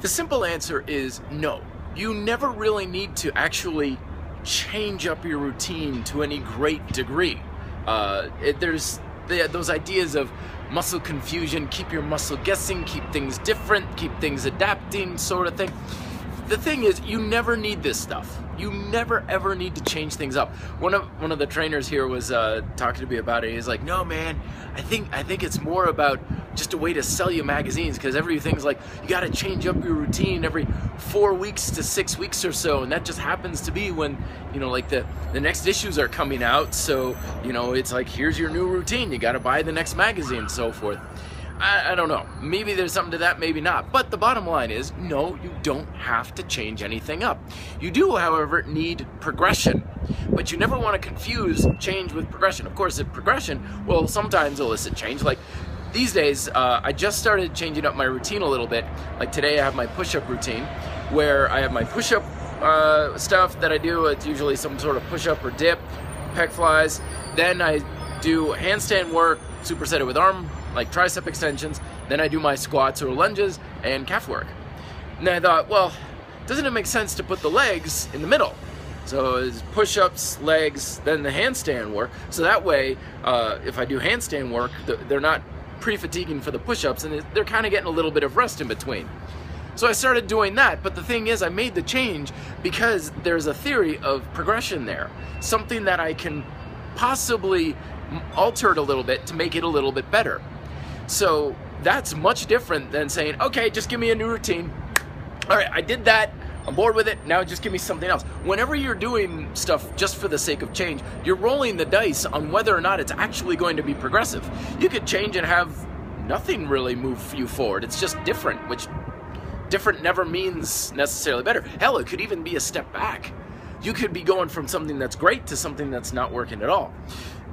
The simple answer is no. You never really need to actually change up your routine to any great degree. There's those ideas of muscle confusion, keep your muscle guessing, keep things different, keep things adapting, sort of thing. The thing is, you never need this stuff. You never ever need to change things up. One of the trainers here was talking to me about it. He's like, "No, man, I think it's more about just a way to sell you magazines, because everything's like you got to change up your routine every 4 weeks to 6 weeks or so, and that just happens to be when like the next issues are coming out. So it's like, here's your new routine. You got to buy the next magazine, and so forth." I don't know. Maybe there's something to that, maybe not. But the bottom line is, no, you don't have to change anything up. You do, however, need progression. But you never want to confuse change with progression. Of course, progression will sometimes elicit change. Like these days, I just started changing up my routine a little bit. Like today, I have my push-up routine, where I have my push-up stuff that I do. It's usually some sort of push-up or dip, pec flies. Then I do handstand work, superset it with arm, like tricep extensions. Then I do my squats or lunges and calf work. And then I thought, well, doesn't it make sense to put the legs in the middle? So it's push-ups, legs, then the handstand work. So that way, if I do handstand work, they're not pre-fatiguing for the push-ups, and they're kind of getting a little bit of rest in between. So I started doing that, but the thing is, I made the change because there's a theory of progression there. Something that I can possibly alter it a little bit to make it a little bit better. So that's much different than saying, okay, just give me a new routine. All right, I did that. I'm bored with it. Now just give me something else. Whenever you're doing stuff just for the sake of change, you're rolling the dice on whether or not it's actually going to be progressive. You could change and have nothing really move you forward. It's just different, which different never means necessarily better. Hell, it could even be a step back. You could be going from something that's great to something that's not working at all.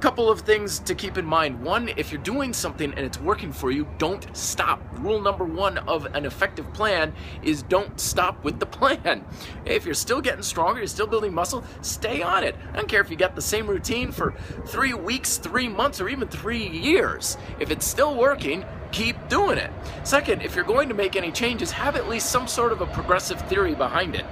Couple of things to keep in mind. One, if you're doing something and it's working for you, don't stop. Rule number one of an effective plan is don't stop with the plan. If you're still getting stronger, you're still building muscle, stay on it. I don't care if you got the same routine for 3 weeks, 3 months, or even 3 years. If it's still working, keep doing it. Second, if you're going to make any changes, have at least some sort of a progressive theory behind it.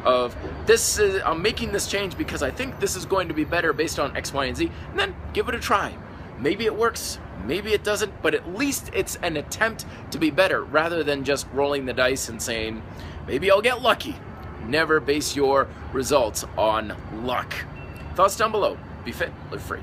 Of this is, I'm making this change because I think this is going to be better based on X, Y, and Z, and then give it a try. Maybe it works, maybe it doesn't, but at least it's an attempt to be better rather than just rolling the dice and saying, maybe I'll get lucky. Never base your results on luck. Thoughts down below. Be fit, live free.